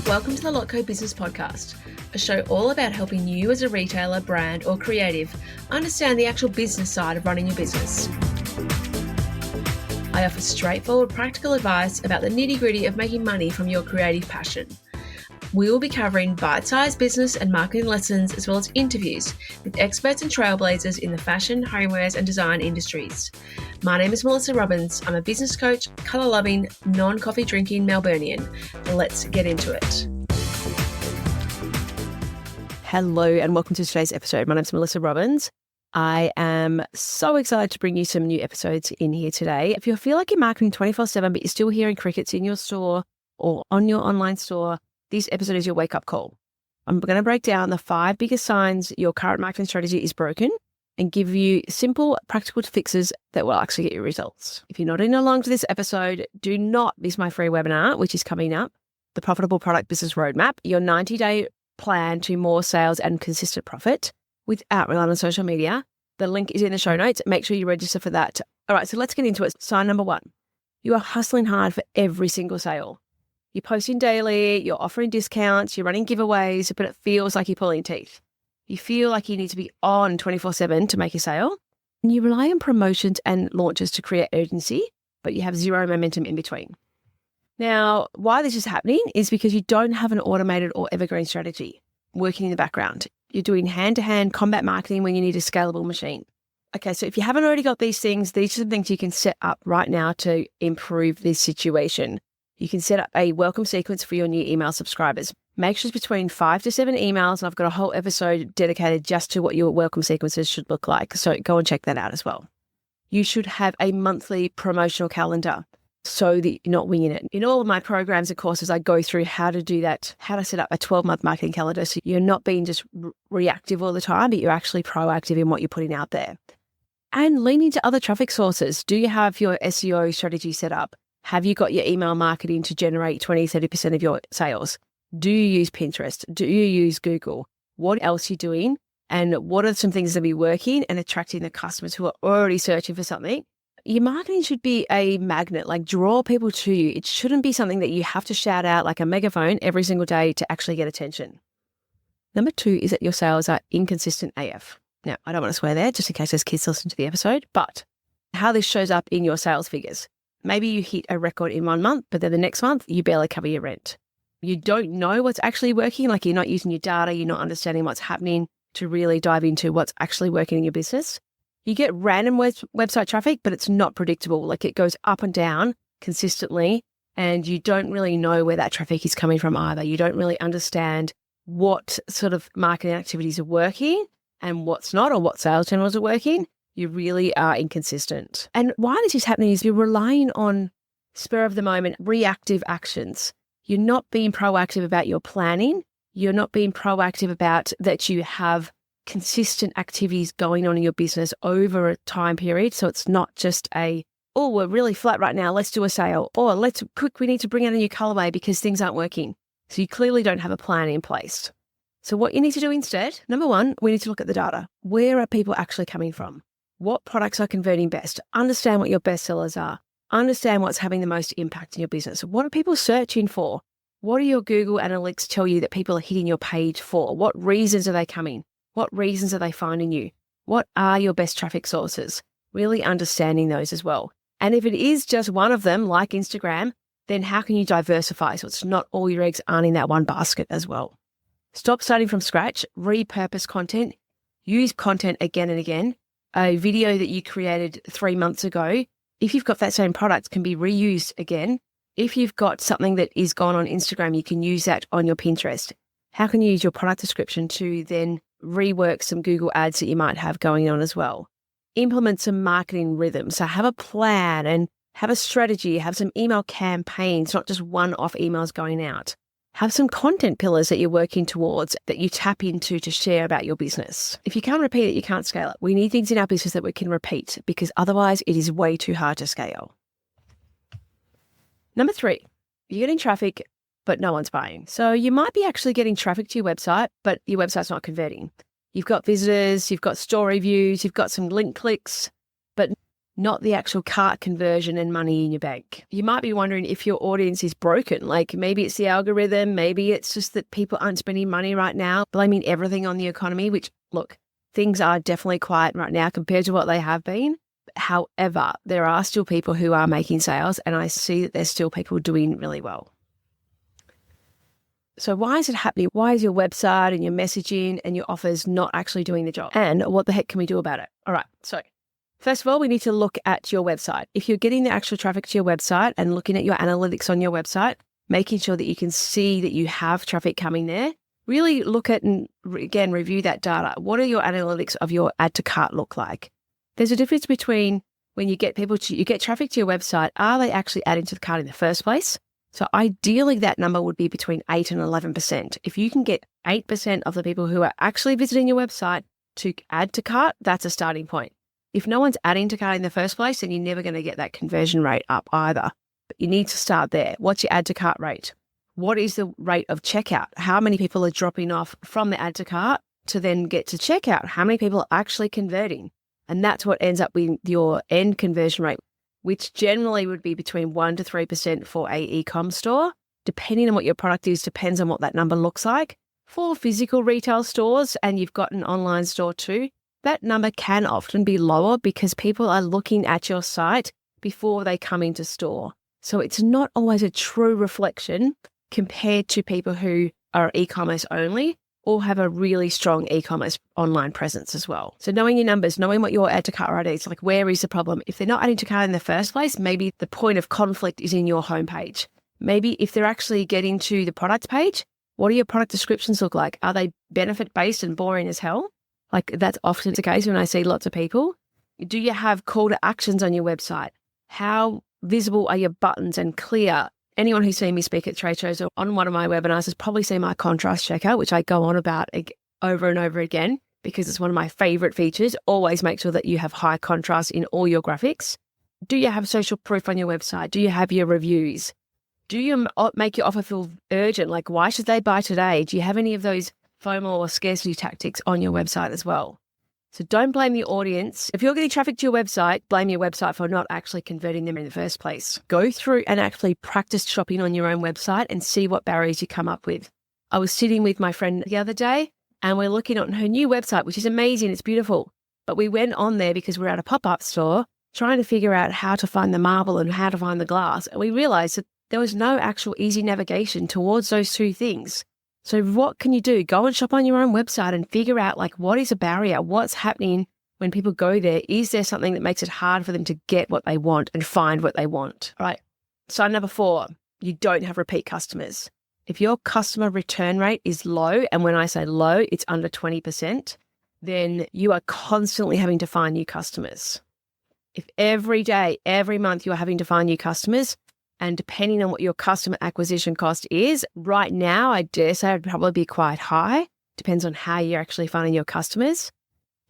Welcome to the Lotco Business Podcast, a show all about helping you as a retailer, brand, or creative understand the actual business side of running your business. I offer straightforward, practical advice about the nitty-gritty of making money from your creative passion. We will be covering bite-sized business and marketing lessons, as well as interviews with experts and trailblazers in the fashion, homewares, and design industries. My name is Melissa Robbins. I'm a business coach, colour-loving, non-coffee drinking Melburnian. Let's get into it. Hello and welcome to today's episode. My name is Melissa Robbins. I am so excited to bring you some new episodes in here today. If you feel like you're marketing 24/7 but you're still hearing crickets in your store or on your online store, this episode is your wake-up call. I'm going to break down the 5 biggest signs your current marketing strategy is broken and give you simple, practical fixes that will actually get you results. If you're not in along to this episode, do not miss my free webinar, which is coming up, The Profitable Product Business Roadmap, your 90-day plan to more sales and consistent profit without relying on social media. The link is in the show notes. Make sure you register for that. All right, so let's get into it. Sign number 1. You are hustling hard for every single sale. You're posting daily, you're offering discounts, you're running giveaways, but it feels like you're pulling teeth. You feel like you need to be on 24/7 to make a sale, and you rely on promotions and launches to create urgency, but you have zero momentum in between. Now, why this is happening is because you don't have an automated or evergreen strategy working in the background. You're doing hand-to-hand combat marketing when you need a scalable machine. Okay, so if you haven't already got these things, these are some things you can set up right now to improve this situation. You can set up a welcome sequence for your new email subscribers. Make sure it's between 5 to 7 emails, and I've got a whole episode dedicated just to what your welcome sequences should look like. So go and check that out as well. You should have a monthly promotional calendar so that you're not winging it. In all of my programs and courses, I go through how to do that, how to set up a 12-month marketing calendar so you're not being just reactive all the time, but you're actually proactive in what you're putting out there. And lean into other traffic sources. Do you have your SEO strategy set up? Have you got your email marketing to generate 20-30% of your sales? Do you use Pinterest? Do you use Google? What else are you doing? And what are some things that be working and attracting the customers who are already searching for something? Your marketing should be a magnet, like draw people to you. It shouldn't be something that you have to shout out like a megaphone every single day to actually get attention. Number 2 is that your sales are inconsistent AF. Now, I don't want to swear there just in case there's kids listening to the episode, but how this shows up in your sales figures. Maybe you hit a record in 1 month, but then the next month you barely cover your rent. You don't know what's actually working, like you're not using your data, you're not understanding what's happening to really dive into what's actually working in your business. You get random website traffic, but it's not predictable. Like it goes up and down consistently, and you don't really know where that traffic is coming from either. You don't really understand what sort of marketing activities are working and what's not, or what sales channels are working. You really are inconsistent. And why this is happening is you're relying on spur of the moment, reactive actions. You're not being proactive about your planning. You're not being proactive about that you have consistent activities going on in your business over a time period. So it's not just we're really flat right now, let's do a sale. Or we need to bring out a new colorway because things aren't working. So you clearly don't have a plan in place. So what you need to do instead, number 1, we need to look at the data. Where are people actually coming from? What products are converting best? Understand what your best sellers are. Understand what's having the most impact in your business. What are people searching for? What do your Google Analytics tell you that people are hitting your page for? What reasons are they coming? What reasons are they finding you? What are your best traffic sources? Really understanding those as well. And if it is just one of them, like Instagram, then how can you diversify so it's not all your eggs aren't in that one basket as well? Stop starting from scratch, repurpose content, use content again and again. A video that you created 3 months ago, if you've got that same product, can be reused again. If you've got something that is gone on Instagram, you can use that on your Pinterest. How can you use your product description to then rework some Google ads that you might have going on as well? Implement some marketing rhythms. So have a plan and have a strategy, have some email campaigns, not just one-off emails going out. Have some content pillars that you're working towards that you tap into to share about your business. If you can't repeat it, you can't scale it. We need things in our business that we can repeat because otherwise it is way too hard to scale. Number 3, you're getting traffic, but no one's buying. So you might be actually getting traffic to your website, but your website's not converting. You've got visitors, you've got store reviews, you've got some link clicks, but not the actual cart conversion and money in your bank. You might be wondering if your audience is broken. Like maybe it's the algorithm, maybe it's just that people aren't spending money right now, blaming everything on the economy, which, look, things are definitely quiet right now compared to what they have been. However, there are still people who are making sales, and I see that there's still people doing really well. So why is it happening? Why is your website and your messaging and your offers not actually doing the job? And what the heck can we do about it? All right, so first of all, we need to look at your website. If you're getting the actual traffic to your website and looking at your analytics on your website, making sure that you can see that you have traffic coming there, really look at and again, review that data. What are your analytics of your add to cart look like? There's a difference between when you get traffic to your website, are they actually adding to the cart in the first place? So ideally that number would be between 8 and 11%. If you can get 8% of the people who are actually visiting your website to add to cart, that's a starting point. If no one's adding to cart in the first place, then you're never going to get that conversion rate up either. But you need to start there. What's your add to cart rate? What is the rate of checkout? How many people are dropping off from the add to cart to then get to checkout? How many people are actually converting? And that's what ends up with your end conversion rate, which generally would be between 1 to 3% for a e-com store. Depending on what your product is, depends on what that number looks like. For physical retail stores, and you've got an online store too, that number can often be lower because people are looking at your site before they come into store. So it's not always a true reflection compared to people who are e-commerce only or have a really strong e-commerce online presence as well. So knowing your numbers, knowing what your add to cart rate is, like where is the problem? If they're not adding to cart in the first place, maybe the point of conflict is in your homepage. Maybe if they're actually getting to the product page, what do your product descriptions look like? Are they benefit-based and boring as hell? Like that's often the case when I see lots of people. Do you have call to actions on your website? How visible are your buttons and clear? Anyone who's seen me speak at trade shows or on one of my webinars has probably seen my contrast checkout, which I go on about over and over again because it's one of my favorite features. Always make sure that you have high contrast in all your graphics. Do you have social proof on your website? Do you have your reviews? Do you make your offer feel urgent? Like, why should they buy today? Do you have any of those FOMO or scarcity tactics on your website as well? So don't blame the audience. If you're getting traffic to your website, blame your website for not actually converting them in the first place. Go through and actually practice shopping on your own website and see what barriers you come up with. I was sitting with my friend the other day and we're looking at her new website, which is amazing. It's beautiful. But we went on there because we're at a pop-up store trying to figure out how to find the marble and how to find the glass. And we realized that there was no actual easy navigation towards those two things. So what can you do? Go and shop on your own website and figure out like what is a barrier? What's happening when people go there? Is there something that makes it hard for them to get what they want and find what they want? All right. Sign number 4, you don't have repeat customers. If your customer return rate is low, and when I say low, it's under 20%, then you are constantly having to find new customers. If every day, every month you're having to find new customers, and depending on what your customer acquisition cost is, right now, I dare say it'd probably be quite high. Depends on how you're actually finding your customers.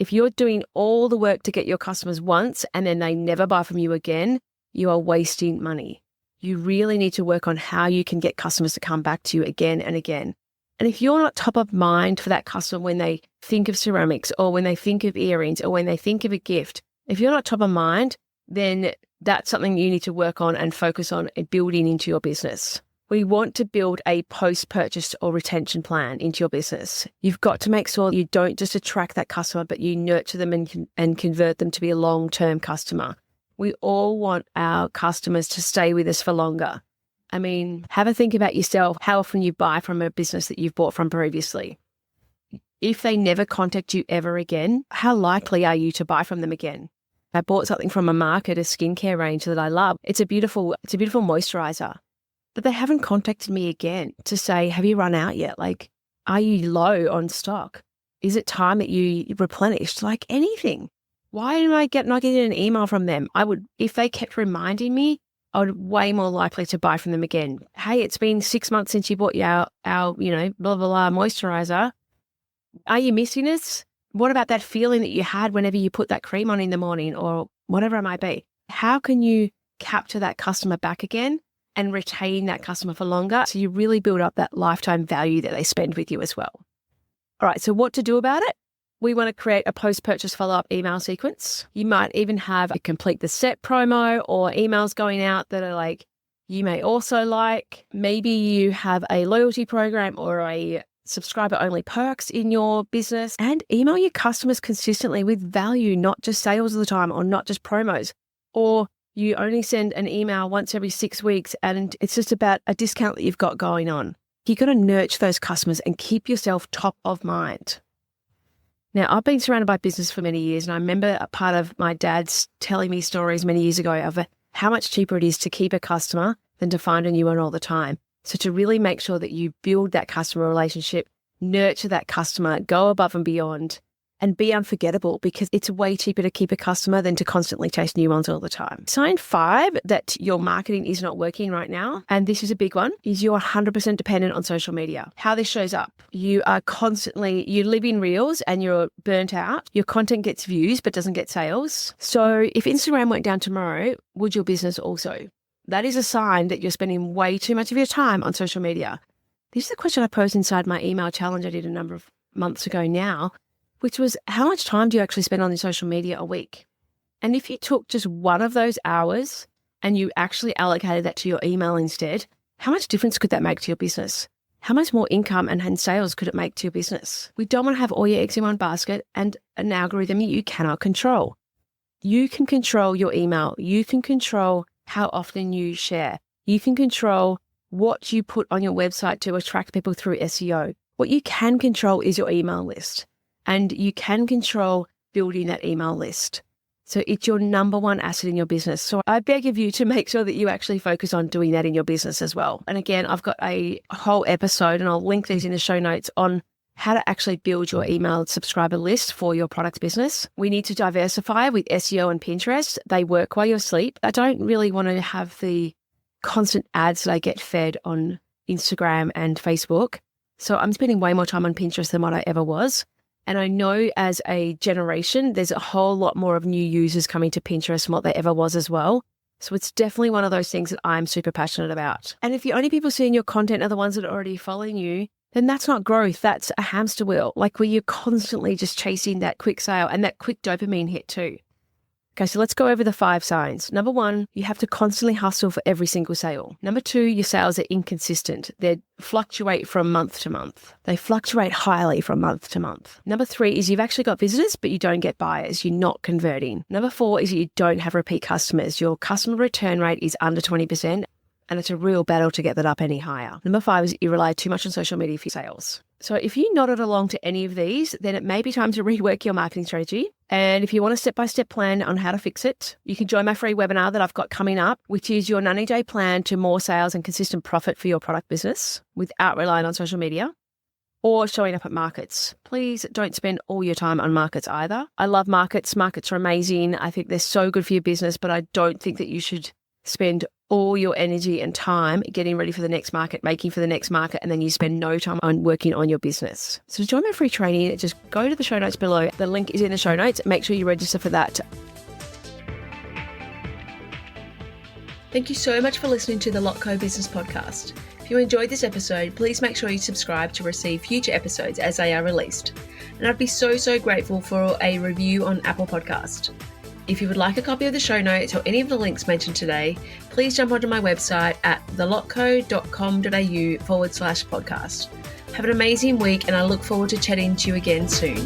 If you're doing all the work to get your customers once and then they never buy from you again, you are wasting money. You really need to work on how you can get customers to come back to you again and again. And if you're not top of mind for that customer when they think of ceramics or when they think of earrings or when they think of a gift, if you're not top of mind, then that's something you need to work on and focus on building into your business. We want to build a post-purchase or retention plan into your business. You've got to make sure you don't just attract that customer, but you nurture them and convert them to be a long-term customer. We all want our customers to stay with us for longer. I mean, have a think about yourself, how often you buy from a business that you've bought from previously. If they never contact you ever again, how likely are you to buy from them again? I bought something from a market, a skincare range that I love. It's a beautiful moisturizer. But they haven't contacted me again to say, have you run out yet? Like, are you low on stock? Is it time that you replenished? Like anything. Why am I not getting an email from them? If they kept reminding me, I would way more likely to buy from them again. Hey, it's been 6 months since you bought our blah, blah, blah moisturizer. Are you missing us? What about that feeling that you had whenever you put that cream on in the morning or whatever it might be? How can you capture that customer back again and retain that customer for longer so you really build up that lifetime value that they spend with you as well? All right, so what to do about it? We want to create a post-purchase follow-up email sequence. You might even have a complete the set promo or emails going out that are like, you may also like. Maybe you have a loyalty program or a subscriber-only perks in your business, and email your customers consistently with value, not just sales all the time or not just promos. Or you only send an email once every 6 weeks and it's just about a discount that you've got going on. You've got to nurture those customers and keep yourself top of mind. Now, I've been surrounded by business for many years, and I remember a part of my dad's telling me stories many years ago of how much cheaper it is to keep a customer than to find a new one all the time. So to really make sure that you build that customer relationship, nurture that customer, go above and beyond, and be unforgettable, because it's way cheaper to keep a customer than to constantly chase new ones all the time. Sign 5 that your marketing is not working right now, and this is a big one, is you're 100% dependent on social media. How this shows up, you live in reels and you're burnt out. Your content gets views but doesn't get sales. So if Instagram went down tomorrow, would your business also? That is a sign that you're spending way too much of your time on social media. This is the question I posed inside my email challenge I did a number of months ago now, which was, how much time do you actually spend on your social media a week? And if you took just one of those hours and you actually allocated that to your email instead, how much difference could that make to your business? How much more income and sales could it make to your business? We don't want to have all your eggs in one basket and an algorithm you cannot control. You can control your email. You can control how often you share. You can control what you put on your website to attract people through SEO. What you can control is your email list. And you can control building that email list. So it's your number one asset in your business. So I beg of you to make sure that you actually focus on doing that in your business as well. And again, I've got a whole episode, and I'll link these in the show notes, on how to actually build your email subscriber list for your product business. We need to diversify with SEO and Pinterest. They work while you're asleep. I don't really want to have the constant ads that I get fed on Instagram and Facebook. So I'm spending way more time on Pinterest than what I ever was. And I know as a generation, there's a whole lot more of new users coming to Pinterest than what there ever was as well. So it's definitely one of those things that I'm super passionate about. And if the only people seeing your content are the ones that are already following you, then that's not growth. That's a hamster wheel, like where you're constantly just chasing that quick sale and that quick dopamine hit too. Okay, so let's go over the 5 signs. Number 1, you have to constantly hustle for every single sale. Number 2, your sales are inconsistent. They fluctuate from month to month. They fluctuate highly from month to month. Number 3 is you've actually got visitors, but you don't get buyers. You're not converting. Number 4 is you don't have repeat customers. Your customer return rate is under 20%, and it's a real battle to get that up any higher. Number 5 is you rely too much on social media for your sales. So if you nodded along to any of these, then it may be time to rework your marketing strategy. And if you want a step-by-step plan on how to fix it, you can join my free webinar that I've got coming up, which is your 90-day plan to more sales and consistent profit for your product business without relying on social media or showing up at markets. Please don't spend all your time on markets either. I love markets. Markets are amazing. I think they're so good for your business, but I don't think that you should spend all your energy and time getting ready for the next market, making for the next market, and then you spend no time on working on your business. So to join my free training, just go to the show notes below. The link is in the show notes. Make sure you register for that. Thank you so much for listening to the Lotco Business Podcast. If you enjoyed this episode, please make sure you subscribe to receive future episodes as they are released. And I'd be so grateful for a review on Apple Podcast. If you would like a copy of the show notes or any of the links mentioned today, please jump onto my website at thelotco.com.au/podcast. Have an amazing week, and I look forward to chatting to you again soon.